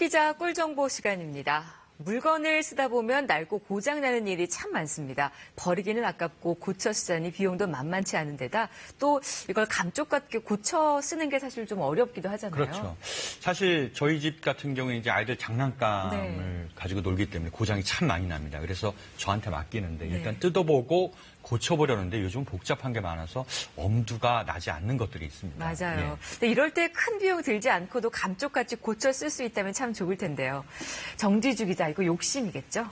소비자 꿀정보 시간입니다. 물건을 쓰다 보면 낡고 고장나는 일이 참 많습니다. 버리기는 아깝고 고쳐 쓰자니 비용도 만만치 않은 데다 또 이걸 감쪽같게 고쳐 쓰는 게 사실 좀 어렵기도 하잖아요. 그렇죠. 사실 저희 집 같은 경우에 이제 아이들 장난감을 가지고 놀기 때문에 고장이 참 많이 납니다. 그래서 저한테 맡기는데 일단 뜯어보고 고쳐보려는데 요즘 복잡한 게 많아서 엄두가 나지 않는 것들이 있습니다. 맞아요. 근데 이럴 때 큰 비용 들지 않고도 감쪽같이 고쳐 쓸 수 있다면 참 좋을 텐데요. 정지주 기자, 이거 욕심이겠죠?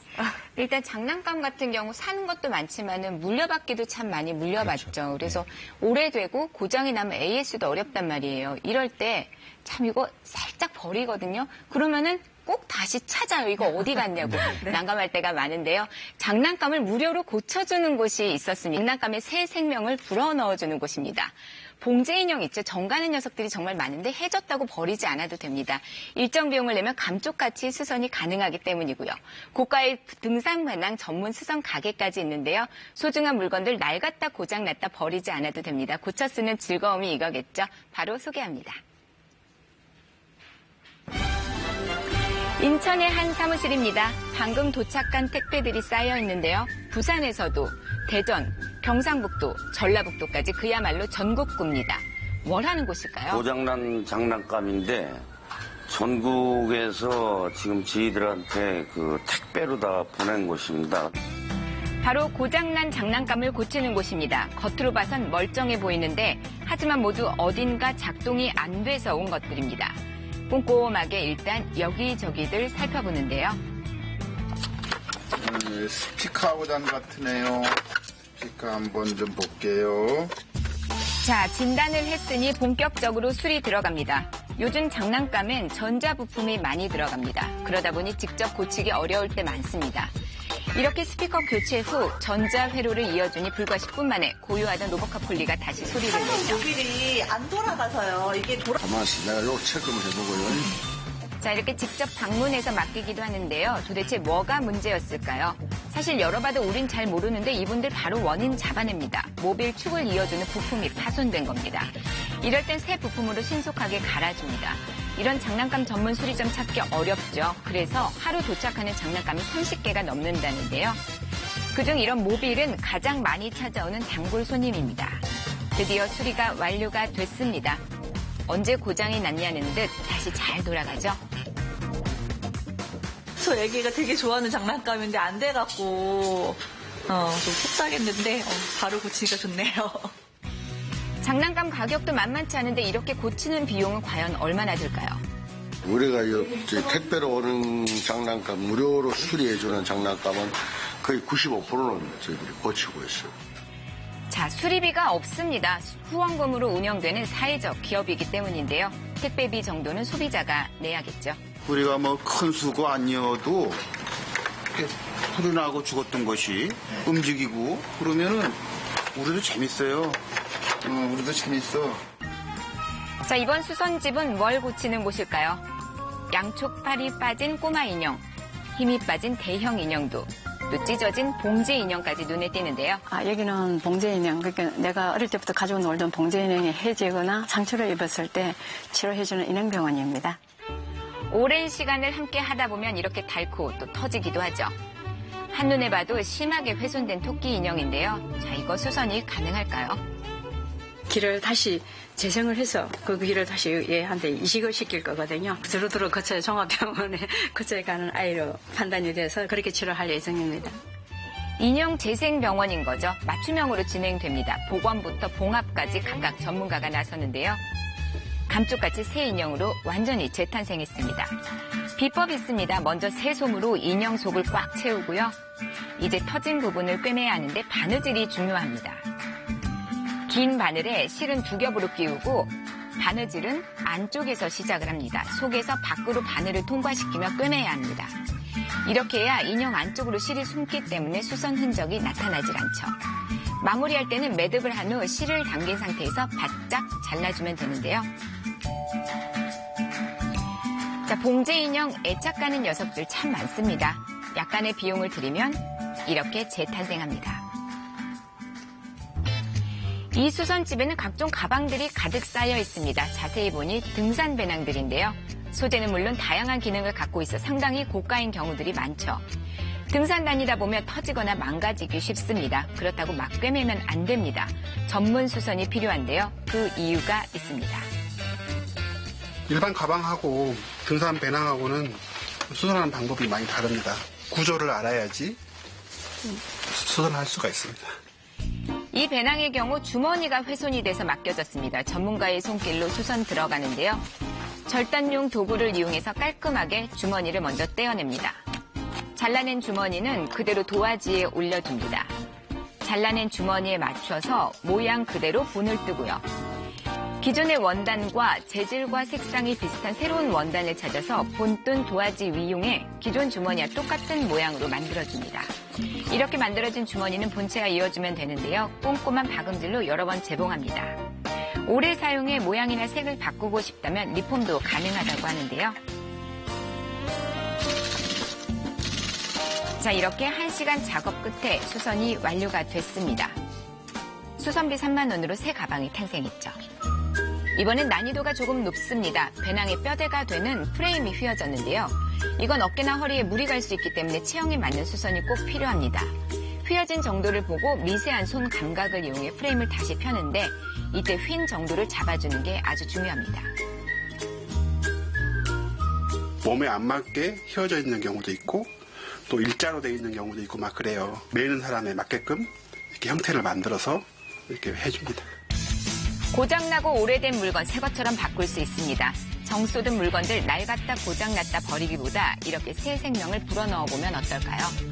일단 장난감 같은 경우 사는 것도 많지만은 물려받기도 참 많이 물려받죠. 그렇죠. 그래서 오래되고 고장이 나면 AS도 어렵단 말이에요. 이럴 때 참 이거 살짝 버리거든요. 그러면은 꼭 다시 찾아요. 이거 어디 갔냐고 난감할 때가 많은데요. 장난감을 무료로 고쳐주는 곳이 있었습니다. 장난감의 새 생명을 불어넣어주는 곳입니다. 봉제 인형 있죠. 정가는 녀석들이 정말 많은데 해졌다고 버리지 않아도 됩니다. 일정 비용을 내면 감쪽같이 수선이 가능하기 때문이고요. 고가의 등산 관람 전문 수선 가게까지 있는데요. 소중한 물건들 낡았다 고장났다 버리지 않아도 됩니다. 고쳐 쓰는 즐거움이 이거겠죠. 바로 소개합니다. 인천의 한 사무실입니다. 방금 도착한 택배들이 쌓여 있는데요. 부산에서도 대전, 경상북도, 전라북도까지 그야말로 전국구입니다. 뭘 하는 곳일까요? 고장난 장난감인데 전국에서 지금 저희들한테 그 택배로 다 보낸 곳입니다. 바로 고장난 장난감을 고치는 곳입니다. 겉으로 봐선 멀쩡해 보이는데 하지만 모두 어딘가 작동이 안 돼서 온 것들입니다. 꼼꼼하게 일단 여기저기들 살펴보는데요. 스피커 고장 같으네요. 스피커 한번 좀 볼게요. 자, 진단을 했으니 본격적으로 수리 들어갑니다. 요즘 장난감엔 전자부품이 많이 들어갑니다. 그러다 보니 직접 고치기 어려울 때 많습니다. 이렇게 스피커 교체 후 전자회로를 이어주니 불과 10분 만에 고유하던 로보카폴리가 다시 소리를 내죠. 모빌이 안 돌아가서요. 이게 가만히 내가 요 체크를 해보고요. 자, 이렇게 직접 방문해서 맡기기도 하는데요. 도대체 뭐가 문제였을까요? 사실 열어봐도 우린 잘 모르는데 이분들 바로 원인 잡아냅니다. 모빌 축을 이어주는 부품이 파손된 겁니다. 이럴 땐 새 부품으로 신속하게 갈아줍니다. 이런 장난감 전문 수리점 찾기 어렵죠. 그래서 하루 도착하는 장난감이 30개가 넘는다는데요. 그중 이런 모빌은 가장 많이 찾아오는 단골 손님입니다. 드디어 수리가 완료가 됐습니다. 언제 고장이 났냐는 듯 다시 잘 돌아가죠. 저 애기가 되게 좋아하는 장난감인데 안 돼갖고 좀 속상했는데 바로 고치니까 좋네요. 장난감 가격도 만만치 않은데 이렇게 고치는 비용은 과연 얼마나 들까요? 우리가 택배로 오는 장난감, 무료로 수리해주는 장난감은 거의 95%는 저희들이 고치고 있어요. 자, 수리비가 없습니다. 후원금으로 운영되는 사회적 기업이기 때문인데요. 택배비 정도는 소비자가 내야겠죠. 우리가 뭐 큰 수고 아니어도 소리 나고 죽었던 것이 움직이고 그러면은 우리도 재밌어요. 우리도 재밌어. 자, 이번 수선집은 뭘 고치는 곳일까요? 양쪽 팔이 빠진 꼬마 인형, 힘이 빠진 대형 인형도, 또 찢어진 봉제 인형까지 눈에 띄는데요. 여기는 봉제 인형. 그러니까 내가 어릴 때부터 가지고 놀던 봉제 인형이 해지거나 상처를 입었을 때 치료해주는 인형병원입니다. 오랜 시간을 함께 하다 보면 이렇게 닳고 또 터지기도 하죠. 한눈에 봐도 심하게 훼손된 토끼 인형인데요. 자, 이거 수선이 가능할까요? 길을 다시 재생을 해서 그 길을 다시 얘한테 이식을 시킬 거거든요. 두루두루 거쳐야 종합병원에 거쳐야 가는 아이로 판단이 돼서 그렇게 치료할 예정입니다. 인형 재생병원인 거죠. 맞춤형으로 진행됩니다. 보건부터 봉합까지 각각 전문가가 나서는데요. 감쪽같이 새 인형으로 완전히 재탄생했습니다. 비법이 있습니다. 먼저 새솜으로 인형 속을 꽉 채우고요. 이제 터진 부분을 꿰매야 하는데 바느질이 중요합니다. 긴 바늘에 실은 두 겹으로 끼우고 바느질은 안쪽에서 시작을 합니다. 속에서 밖으로 바늘을 통과시키며 꿰매야 합니다. 이렇게 해야 인형 안쪽으로 실이 숨기 때문에 수선 흔적이 나타나질 않죠. 마무리할 때는 매듭을 한 후 실을 당긴 상태에서 바짝 잘라주면 되는데요. 자, 봉제 인형 애착 가는 녀석들 참 많습니다. 약간의 비용을 들이면 이렇게 재탄생합니다. 이 수선집에는 각종 가방들이 가득 쌓여 있습니다. 자세히 보니 등산 배낭들인데요. 소재는 물론 다양한 기능을 갖고 있어 상당히 고가인 경우들이 많죠. 등산 다니다 보면 터지거나 망가지기 쉽습니다. 그렇다고 막 꿰매면 안 됩니다. 전문 수선이 필요한데요. 그 이유가 있습니다. 일반 가방하고 등산 배낭하고는 수선하는 방법이 많이 다릅니다. 구조를 알아야지 수선할 수가 있습니다. 이 배낭의 경우 주머니가 훼손이 돼서 맡겨졌습니다. 전문가의 손길로 수선 들어가는데요. 절단용 도구를 이용해서 깔끔하게 주머니를 먼저 떼어냅니다. 잘라낸 주머니는 그대로 도화지에 올려줍니다. 잘라낸 주머니에 맞춰서 모양 그대로 본을 뜨고요. 기존의 원단과 재질과 색상이 비슷한 새로운 원단을 찾아서 본뜬 도화지 위용에 기존 주머니와 똑같은 모양으로 만들어줍니다. 이렇게 만들어진 주머니는 본체가 이어주면 되는데요. 꼼꼼한 박음질로 여러 번 재봉합니다. 오래 사용해 모양이나 색을 바꾸고 싶다면 리폼도 가능하다고 하는데요. 자, 이렇게 1시간 작업 끝에 수선이 완료가 됐습니다. 수선비 3만 원으로 새 가방이 탄생했죠. 이번엔 난이도가 조금 높습니다. 배낭의 뼈대가 되는 프레임이 휘어졌는데요. 이건 어깨나 허리에 무리 갈 수 있기 때문에 체형에 맞는 수선이 꼭 필요합니다. 휘어진 정도를 보고 미세한 손 감각을 이용해 프레임을 다시 펴는데 이때 휜 정도를 잡아주는 게 아주 중요합니다. 몸에 안 맞게 휘어져 있는 경우도 있고 또 일자로 되어 있는 경우도 있고 막 그래요. 매는 사람에 맞게끔 이렇게 형태를 만들어서 이렇게 해줍니다. 고장나고 오래된 물건 새 것처럼 바꿀 수 있습니다. 정 쏟은 물건들 낡았다 고장났다 버리기보다 이렇게 새 생명을 불어넣어보면 어떨까요?